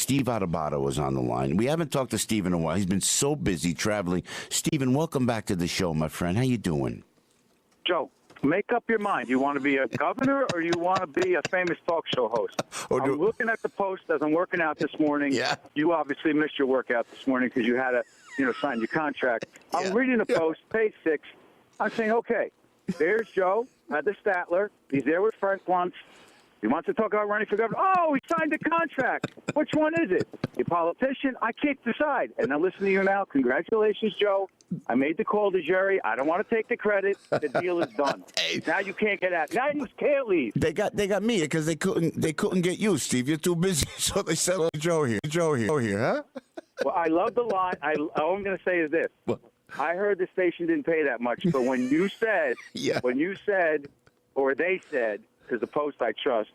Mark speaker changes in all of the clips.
Speaker 1: Steve Adubato is on the line. We haven't talked to Steve in a while. He's been so busy traveling. Stephen, welcome back to the show, my friend. How you doing?
Speaker 2: Joe, make up your mind. You want to be a governor or you want to be a famous talk show host? I'm looking at the Post as I'm working out this morning.
Speaker 1: Yeah.
Speaker 2: You obviously missed your workout this morning because you had to, sign your contract. I'm reading the Post, page 6. I'm saying, okay, there's Joe at the Statler. He's there with Frank Luntz. He wants to talk about running for governor. Oh, he signed a contract. Which one is it? A politician? I can't decide. And I listen to you now. Congratulations, Joe. I made the call to Jerry. I don't want to take the credit. The deal is done.
Speaker 1: Hey.
Speaker 2: Now you can't get out. Now you can't leave.
Speaker 1: They got me because they couldn't get you, Steve. You're too busy, so they said, oh, Joe here, huh?
Speaker 2: Well, I love the line. All I'm going to say is this.
Speaker 1: What?
Speaker 2: I heard the station didn't pay that much, but when you said, or they said, because the Post I trust,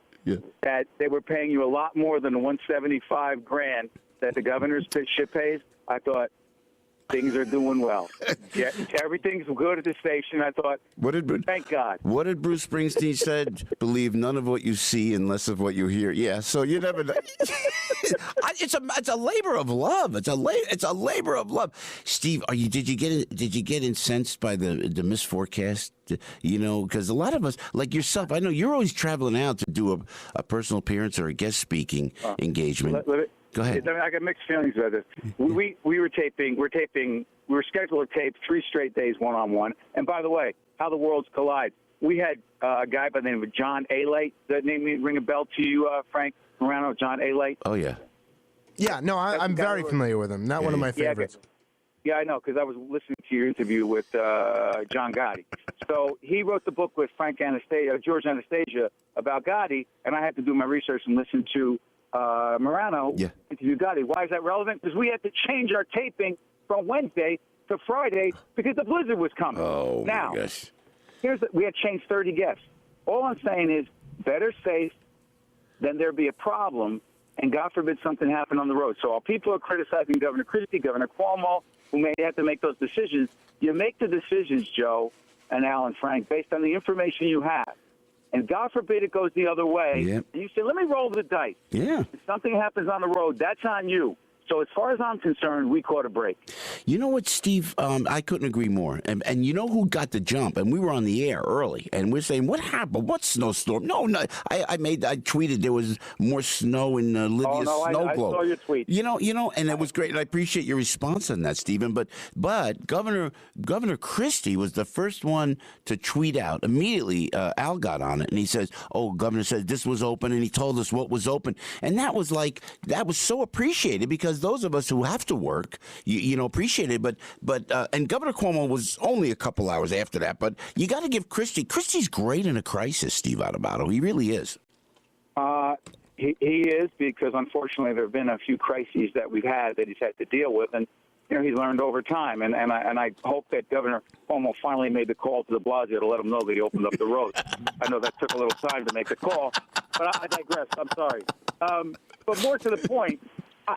Speaker 2: that they were paying you a lot more than the $175,000 that the governor's ship pays, I thought things are doing well. Yeah, everything's good at the station. I thought, thank God.
Speaker 1: What did Bruce Springsteen said? Believe none of what you see and less of what you hear. Yeah, so you never know. It's a labor of love. It's a labor of love. Steve, did you get incensed by the misforecast? Because a lot of us, like yourself, I know you're always traveling out to do a personal appearance or a guest speaking engagement. Go ahead.
Speaker 2: I got mixed feelings about this. We were scheduled to tape 3 straight days one-on-one. And by the way, how the worlds collide. We had a guy by the name of John Alate. Does that name ring a bell to you, Frank Morano? John Alate?
Speaker 1: Oh, yeah.
Speaker 3: Yeah, no, I'm very familiar with him. Not one of my favorites.
Speaker 2: Yeah, I know, because I was listening to your interview with John Gotti. So he wrote the book with George Anastasia about Gotti, and I had to do my research and listen to Morano interview Gotti. Why is that relevant? Because we had to change our taping from Wednesday to Friday because the blizzard was coming.
Speaker 1: Oh,
Speaker 2: now,
Speaker 1: my gosh.
Speaker 2: We had changed 30 guests. All I'm saying is better safe than there be a problem, and God forbid something happen on the road. So while people are criticizing Governor Christie, Governor Cuomo, who may have to make those decisions, you make the decisions, Joe and Al and Frank, based on the information you have. And God forbid it goes the other way.
Speaker 1: Yep.
Speaker 2: And you say, let me roll the dice.
Speaker 1: Yeah.
Speaker 2: If something happens on the road, that's on you. So as far as I'm concerned, we caught a break.
Speaker 1: You know what, Steve? I couldn't agree more. And you know who got the jump? And we were on the air early, and we're saying, what happened? What snowstorm? No. I tweeted there was more snow in Lydia's snow globe.
Speaker 2: I saw your tweet.
Speaker 1: And it was great. And I appreciate your response on that, Stephen. But Governor Christie was the first one to tweet out immediately. Al got on it, and he says, "Oh, Governor said this was open," and he told us what was open, and that was so appreciated because those of us who have to work, appreciate it. But and Governor Cuomo was only a couple hours after that. But you got to give Christie's great in a crisis, Steve Adubato. He really is.
Speaker 2: He is, because unfortunately there have been a few crises that we've had that he's had to deal with, and he's learned over time. And I hope that Governor Cuomo finally made the call to de Blasio to let him know that he opened up the road. I know that took a little time to make the call, but I digress. I'm sorry. But more to the point,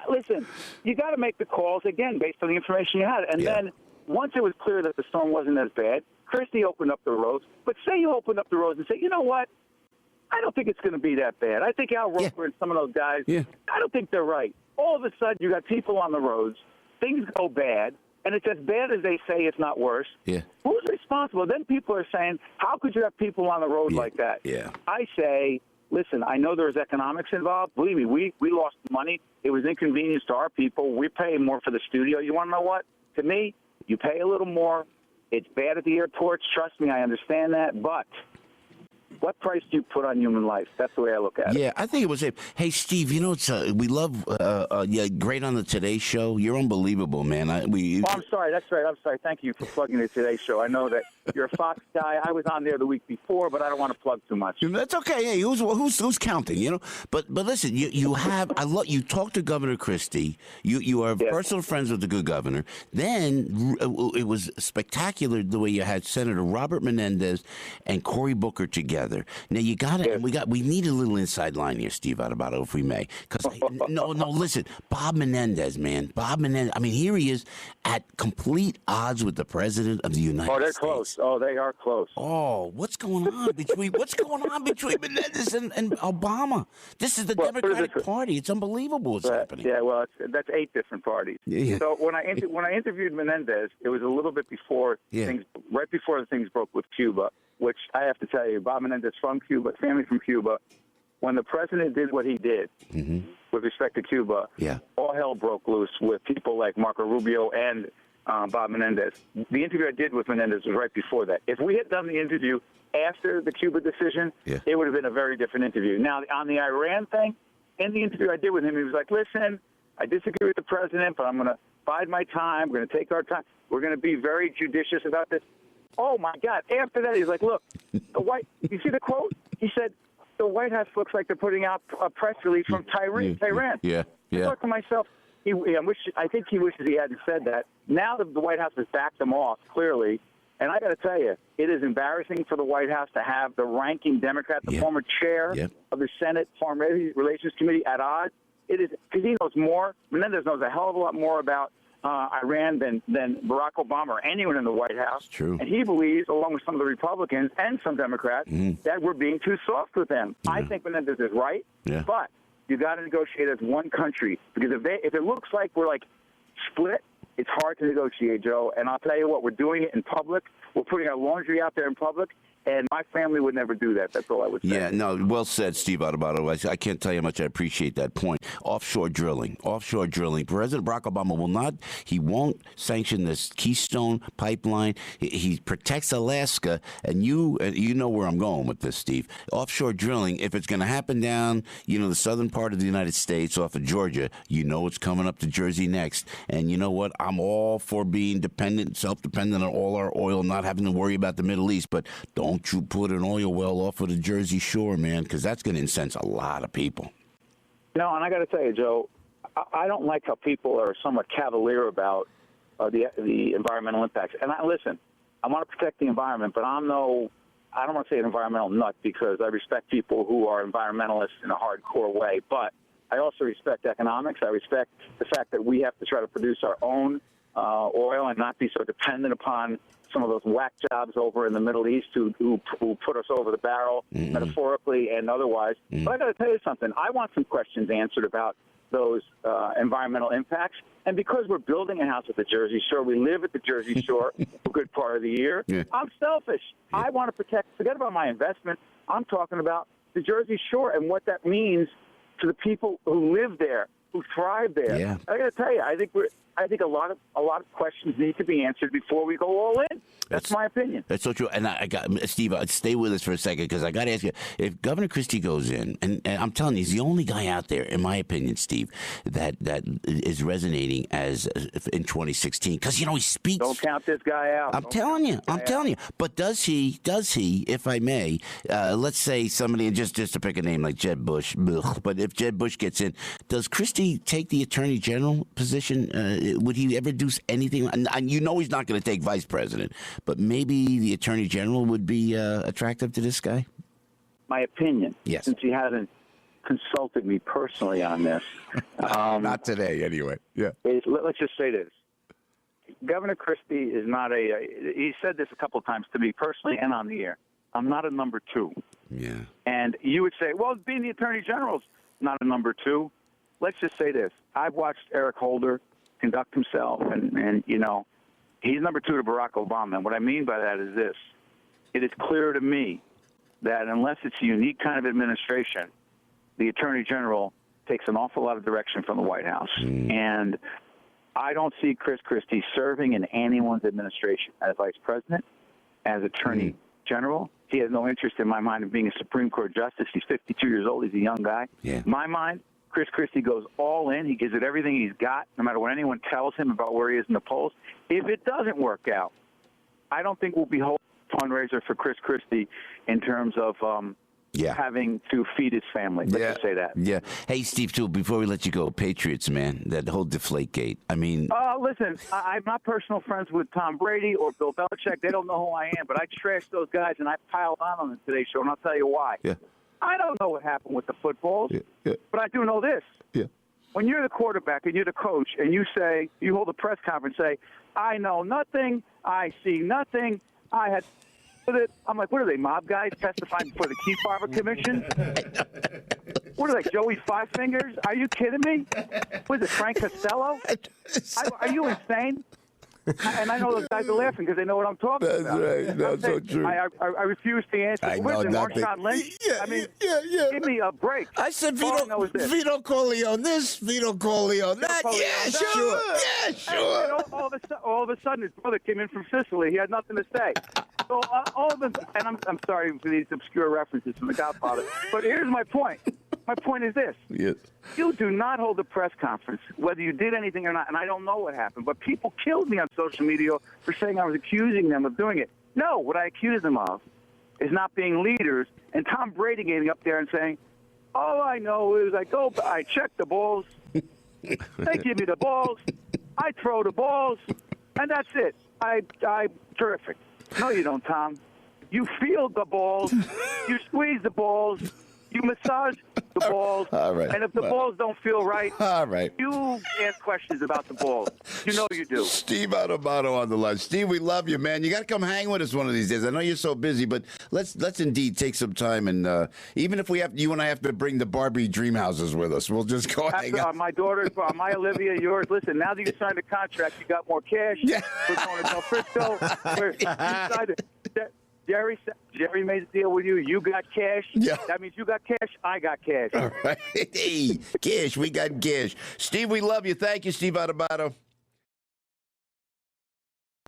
Speaker 2: listen, you got to make the calls, again, based on the information you had. And then once it was clear that the storm wasn't as bad, Christie opened up the roads. But say you open up the roads and say, you know what? I don't think it's going to be that bad. I think Al Roker and some of those guys, I don't think they're right. All of a sudden, you got people on the roads. Things go bad, and it's as bad as they say, if not worse.
Speaker 1: Yeah.
Speaker 2: Who's responsible? Then people are saying, how could you have people on the road like that?
Speaker 1: Yeah.
Speaker 2: I say, listen, I know there's economics involved. Believe me, we lost money. It was inconvenience to our people. We're paying more for the studio. You want to know what? To me, you pay a little more. It's bad at the airports. Trust me, I understand that. But what price do you put on human life? That's the way I look at it.
Speaker 1: Yeah, I think it was. Hey, Steve, we love, great on the Today Show. You're unbelievable, man.
Speaker 2: I'm sorry. That's right. I'm sorry. Thank you for plugging the Today Show. I know that you're a Fox guy. I was on there the week before, but I don't want to plug too much.
Speaker 1: That's okay. Hey, who's counting? But listen, you talked to Governor Christie. You are personal friends with the good governor. Then it was spectacular the way you had Senator Robert Menendez and Cory Booker together. Now you got it. We need a little inside line here, Steve Adubato, if we may. Because listen, Bob Menendez, man, Bob Menendez. I mean, here he is at complete odds with the president of the United States.
Speaker 2: Oh, they're close.
Speaker 1: close?
Speaker 2: Oh, they are close.
Speaker 1: Oh, what's going on between Menendez and Obama? This is the Democratic Party. It's unbelievable what's happening.
Speaker 2: Yeah, well, that's 8 different parties.
Speaker 1: Yeah.
Speaker 2: So when I interviewed Menendez, it was a little bit before right before the things broke with Cuba, which I have to tell you, Bob Menendez from Cuba, family from Cuba. When the president did what he did with respect to Cuba, all hell broke loose with people like Marco Rubio and Bob Menendez. The interview I did with Menendez was right before that. If we had done the interview after the Cuba decision, it would have been a very different interview. Now, on the Iran thing, in the interview I did with him, he was like, listen, I disagree with the president, but I'm going to bide my time. We're going to take our time. We're going to be very judicious about this. Oh, my God. After that, he's like, look, you see the quote? He said, the White House looks like they're putting out a press release from Tehran.
Speaker 1: Yeah.
Speaker 2: I thought to myself, I think he wishes he hadn't said that. Now the White House has backed them off, clearly. And I got to tell you, it is embarrassing for the White House to have the ranking Democrat, the former chair of the Senate Foreign Relations Committee at odds. It is because he knows more. Menendez knows a hell of a lot more about Iran than Barack Obama or anyone in the White House.
Speaker 1: True.
Speaker 2: And he believes, along with some of the Republicans and some Democrats, that we're being too soft with them. I think Menendez is right, but you got to negotiate as one country, because if it looks like we're like split, it's hard to negotiate, Joe. And I'll tell you what, we're doing it in public. We're putting our laundry out there in public. And my family would never do that. That's all I would say.
Speaker 1: Yeah, no, well said, Steve Adubato. I can't tell you how much I appreciate that point. Offshore drilling. President Barack Obama won't sanction this Keystone Pipeline. He protects Alaska, and you know where I'm going with this, Steve. Offshore drilling, if it's going to happen down, the southern part of the United States off of Georgia, it's coming up to Jersey next. And you know what? I'm all for being self-dependent on all our oil, not having to worry about the Middle East, but don't you put an oil well off of the Jersey Shore, man, because that's going to incense a lot of people.
Speaker 2: No, and I got to tell you, Joe, I don't like how people are somewhat cavalier about the environmental impacts. And listen, I want to protect the environment, but I don't want to say an environmental nut, because I respect people who are environmentalists in a hardcore way. But I also respect economics. I respect the fact that we have to try to produce our own oil and not be so dependent upon some of those whack jobs over in the Middle East who put us over the barrel, metaphorically and otherwise. But I got to tell you something. I want some questions answered about those environmental impacts. And because we're building a house at the Jersey Shore, we live at the Jersey Shore a good part of the year. I'm selfish. I want to forget about my investment. I'm talking about the Jersey Shore and what that means to the people who live there, who thrive there.
Speaker 1: Yeah.
Speaker 2: I got to tell you, I think a lot of questions need to be answered before we go all in. That's my opinion.
Speaker 1: That's so true. And I got Steve. Stay with us for a second, because I got to ask you: if Governor Christie goes in, and I'm telling you, he's the only guy out there, in my opinion, Steve, that is resonating as in 2016, because he speaks.
Speaker 2: Don't count this guy out.
Speaker 1: I'm telling you. But does he? If I may, let's say somebody, just to pick a name like Jeb Bush. But if Jeb Bush gets in, does Christie take the Attorney General position? Would he ever do anything? And he's not going to take vice president, but maybe the Attorney General would be attractive to this guy?
Speaker 2: My opinion,
Speaker 1: yes,
Speaker 2: since he hasn't consulted me personally on this.
Speaker 1: Not today, anyway. Yeah.
Speaker 2: Let's just say this. Governor Christie is not he said this a couple of times to me personally and on the air. I'm not a number 2.
Speaker 1: Yeah.
Speaker 2: And you would say, well, being the Attorney General's not a number 2. Let's just say this. I've watched Eric Holder conduct himself, and he's number 2 to Barack Obama. And what I mean by that is this. It is clear to me that unless it's a unique kind of administration, the Attorney General takes an awful lot of direction from the White House. And I don't see Chris Christie serving in anyone's administration as vice president, as Attorney General. He has no interest in my mind in being a Supreme Court justice. He's 52 years old. He's a young guy.
Speaker 1: Yeah.
Speaker 2: In my mind, Chris Christie goes all in. He gives it everything he's got, no matter what anyone tells him about where he is in the polls. If it doesn't work out, I don't think we'll be holding a fundraiser for Chris Christie in terms of having to feed his family. Let's just say that.
Speaker 1: Yeah. Hey, Steve, too, before we let you go, Patriots, man, that whole Deflategate. I mean.
Speaker 2: Listen, I'm not personal friends with Tom Brady or Bill Belichick. They don't know who I am, but I trashed those guys, and I piled on them Today's show, and I'll tell you why.
Speaker 1: Yeah.
Speaker 2: I don't know what happened with the footballs, but I do know this.
Speaker 1: Yeah.
Speaker 2: When you're the quarterback and you're the coach and you hold a press conference, say, I know nothing, I see nothing, I had. I'm like, what are they, mob guys testifying before the Key Farmer Commission? What are they, Joey Five Fingers? Are you kidding me? Was it Frank Costello? Are you insane? And I know those guys are laughing because they know what I'm talking about.
Speaker 1: That's right. That's so true.
Speaker 2: I refuse to answer.
Speaker 1: I
Speaker 2: What is
Speaker 1: know
Speaker 2: it,
Speaker 1: nothing.
Speaker 2: Marshawn Lynch?
Speaker 1: Yeah,
Speaker 2: I mean,
Speaker 1: yeah.
Speaker 2: give me a break.
Speaker 1: I said
Speaker 2: All I know is this.
Speaker 1: Vito Corleone this, Vito Corleone that.
Speaker 2: Corleone
Speaker 1: Yeah,
Speaker 2: that.
Speaker 1: sure. Yeah, sure.
Speaker 2: And all of a sudden, his brother came in from Sicily. He had nothing to say. So and I'm sorry for these obscure references from The Godfather, but here's my point. My point is this.
Speaker 1: Yes.
Speaker 2: You do not hold a press conference, whether you did anything or not, and I don't know what happened, but people killed me on social media for saying I was accusing them of doing it. No, what I accused them of is not being leaders, and Tom Brady getting up there and saying, all I know is I check the balls, they give me the balls, I throw the balls, and that's it. I'm terrific. No, you don't, Tom. You field the balls, you squeeze the balls, you massage the balls,
Speaker 1: all right.
Speaker 2: And if the balls don't feel right,
Speaker 1: all right,
Speaker 2: you ask questions about the balls. You know you do.
Speaker 1: Steve Adubato on the line. Steve, we love you, man. You got to come hang with us one of these days. I know you're so busy, but let's indeed take some time. And even if you and I have to bring the Barbie dream houses with us, we'll just go hang out.
Speaker 2: My daughter, my Olivia, yours. Listen, now that you signed a contract, you got more cash.
Speaker 1: Yeah.
Speaker 2: We're going to Del Frisco. Jerry made a deal with you. You got cash.
Speaker 1: Yeah.
Speaker 2: That means you got cash. I got cash.
Speaker 1: All right. Hey, cash. We got cash. Steve, we love you. Thank you, Steve Adubato.